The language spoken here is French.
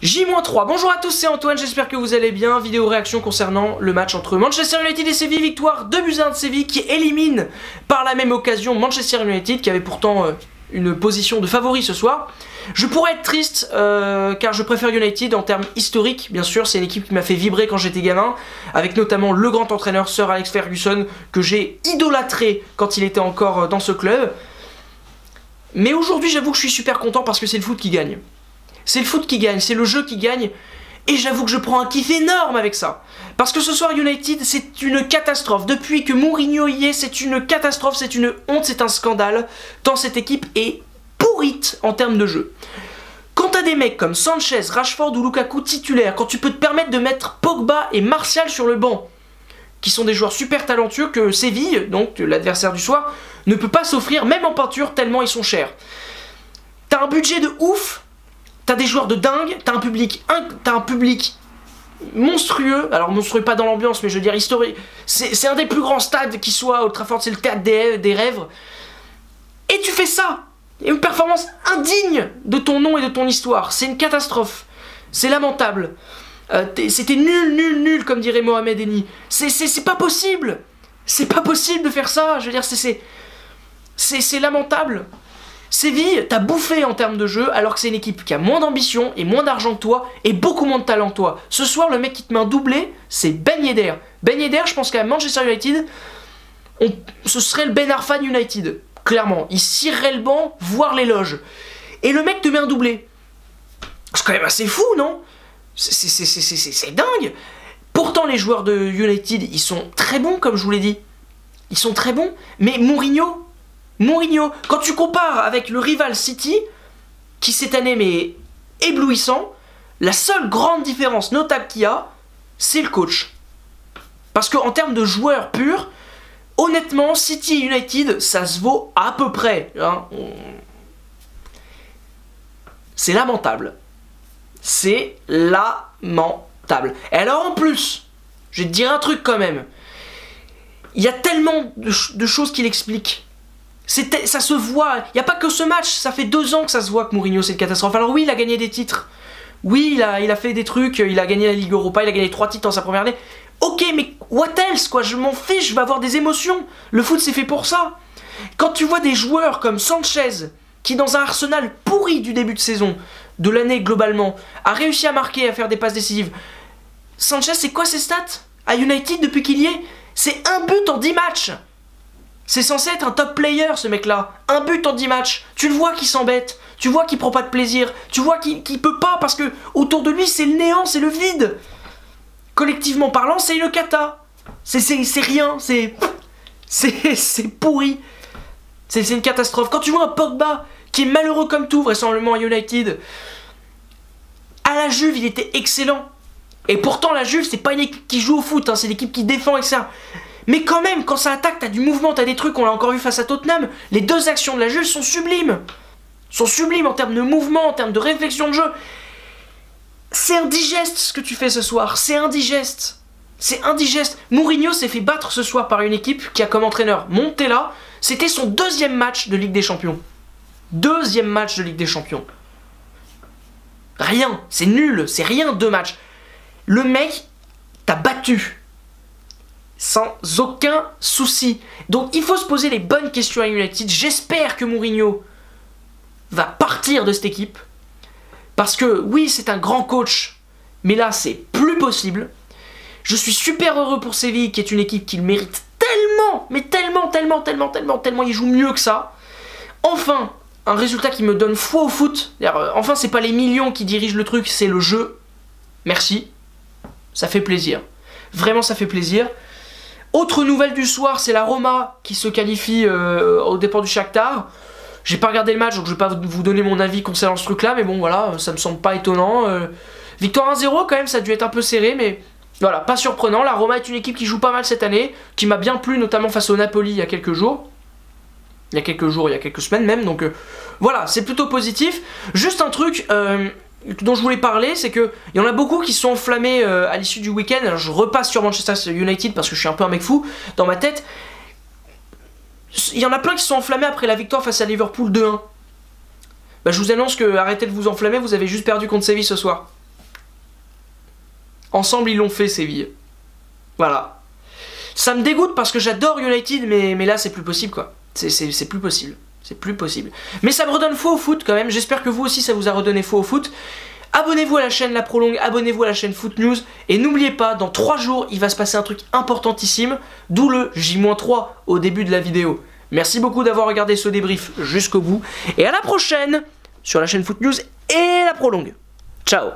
J-3, bonjour à tous, c'est Antoine, j'espère que vous allez bien. Vidéo réaction concernant le match entre Manchester United et Séville. Victoire 2-1 de Séville qui élimine par la même occasion Manchester United qui avait pourtant une position de favori ce soir. Je pourrais être triste car je préfère United en termes historiques, bien sûr. C'est une équipe qui m'a fait vibrer quand j'étais gamin, avec notamment le grand entraîneur Sir Alex Ferguson que j'ai idolâtré quand il était encore dans ce club. Mais aujourd'hui j'avoue que je suis super content parce que c'est le foot qui gagne. C'est le foot qui gagne, c'est le jeu qui gagne. Et j'avoue que je prends un kiff énorme avec ça. Parce que ce soir United c'est une catastrophe. Depuis que Mourinho y est, c'est une catastrophe, c'est une honte, c'est un scandale. Tant cette équipe est pourrite en termes de jeu. Quand t'as des mecs comme Sanchez, Rashford ou Lukaku titulaires, quand tu peux te permettre de mettre Pogba et Martial sur le banc, qui sont des joueurs super talentueux que Séville, donc l'adversaire du soir, ne peut pas s'offrir même en peinture tellement ils sont chers. T'as un budget de ouf. T'as des joueurs de dingue, t'as un public monstrueux, alors monstrueux pas dans l'ambiance, mais je veux dire historique. C'est un des plus grands stades qui soit, Old Trafford c'est le théâtre des rêves. Et tu fais ça, et une performance indigne de ton nom et de ton histoire. C'est une catastrophe, c'est lamentable. C'était nul, comme dirait Mohamed Eni. C'est pas possible, c'est pas possible de faire ça, je veux dire, c'est lamentable. Séville, t'as bouffé en termes de jeu, alors que c'est une équipe qui a moins d'ambition et moins d'argent que toi, et beaucoup moins de talent que toi. Ce soir, le mec qui te met un doublé, c'est Ben Yedder. Ben Yedder, je pense qu'à Manchester United, ce serait le Ben Arfa United. Clairement, il cirerait le banc, voire les loges. Et le mec te met un doublé. C'est quand même assez fou, non? C'est dingue. Pourtant, les joueurs de United, ils sont très bons, comme je vous l'ai dit. Ils sont très bons, mais Mourinho, quand tu compares avec le rival City, qui cette année mais éblouissant, la seule grande différence notable qu'il y a, c'est le coach. Parce qu'en termes de joueurs purs, honnêtement, City et United, ça se vaut à peu près. Hein. C'est lamentable. C'est lamentable. Et alors en plus, je vais te dire un truc quand même. Il y a tellement de choses qui l'expliquent. Ça se voit, il n'y a pas que ce match, ça fait 2 ans que ça se voit que Mourinho c'est une catastrophe. Alors oui, il a gagné des titres, oui, il a fait des trucs, il a gagné la Ligue Europa, il a gagné 3 titres dans sa première année. Ok, mais what else quoi, je m'en fiche, je vais avoir des émotions. Le foot c'est fait pour ça. Quand tu vois des joueurs comme Sanchez, qui dans un Arsenal pourri du début de saison, de l'année globalement, a réussi à marquer, à faire des passes décisives. Sanchez, c'est quoi ses stats à United depuis qu'il y est? C'est un but en 10 matchs. C'est censé être un top player ce mec là. Un but en 10 matchs. Tu le vois qu'il s'embête. Tu vois qu'il prend pas de plaisir. Tu vois qu'il peut pas parce que autour de lui c'est le néant, c'est le vide. Collectivement parlant, c'est une cata. C'est rien. C'est pourri. C'est une catastrophe. Quand tu vois un Pogba qui est malheureux comme tout, vraisemblablement à United, à la Juve il était excellent. Et pourtant la Juve c'est pas une équipe qui joue au foot, hein, c'est une équipe qui défend et ça. Mais quand même, quand ça attaque, t'as du mouvement, t'as des trucs, on l'a encore vu face à Tottenham. Les 2 actions de la Juve sont sublimes. Sont sublimes en termes de mouvement, en termes de réflexion de jeu. C'est indigeste ce que tu fais ce soir, c'est indigeste. C'est indigeste. Mourinho s'est fait battre ce soir par une équipe qui a comme entraîneur Montella. C'était son 2e match de Ligue des Champions. 2e match de Ligue des Champions. Rien, c'est nul, c'est rien 2 matchs. Le mec t'a battu. Sans aucun souci. Donc il faut se poser les bonnes questions à United. J'espère que Mourinho va partir de cette équipe. Parce que oui, c'est un grand coach. Mais là, c'est plus possible. Je suis super heureux pour Séville, qui est une équipe qu'il mérite tellement. Mais tellement. Il joue mieux que ça. Enfin, un résultat qui me donne foi au foot. Enfin, c'est pas les millions qui dirigent le truc, c'est le jeu. Merci. Ça fait plaisir. Vraiment, ça fait plaisir. Autre nouvelle du soir, c'est la Roma qui se qualifie au départ du Shakhtar. J'ai pas regardé le match, donc je vais pas vous donner mon avis concernant ce truc là, mais bon voilà, ça me semble pas étonnant. Victoire 1-0 quand même, ça a dû être un peu serré, mais voilà, pas surprenant. La Roma est une équipe qui joue pas mal cette année, qui m'a bien plu, notamment face au Napoli il y a quelques jours. Il y a quelques semaines même, donc voilà, c'est plutôt positif. Juste un truc dont je voulais parler, c'est que il y en a beaucoup qui se sont enflammés à l'issue du week-end. Alors je repasse sur Manchester United parce que je suis un peu un mec fou dans ma tête. Il y en a plein qui se sont enflammés après la victoire face à Liverpool 2-1. Bah, je vous annonce que arrêtez de vous enflammer, vous avez juste perdu contre Séville ce soir. Ensemble, ils l'ont fait, Séville. Voilà. Ça me dégoûte parce que j'adore United, mais là, c'est plus possible, quoi. C'est plus possible. C'est plus possible. Mais ça me redonne foi au foot, quand même. J'espère que vous aussi, ça vous a redonné foi au foot. Abonnez-vous à la chaîne La Prolongue, abonnez-vous à la chaîne Foot News. Et n'oubliez pas, dans 3 jours, il va se passer un truc importantissime. D'où le J-3 au début de la vidéo. Merci beaucoup d'avoir regardé ce débrief jusqu'au bout. Et à la prochaine sur la chaîne Foot News et La Prolongue. Ciao.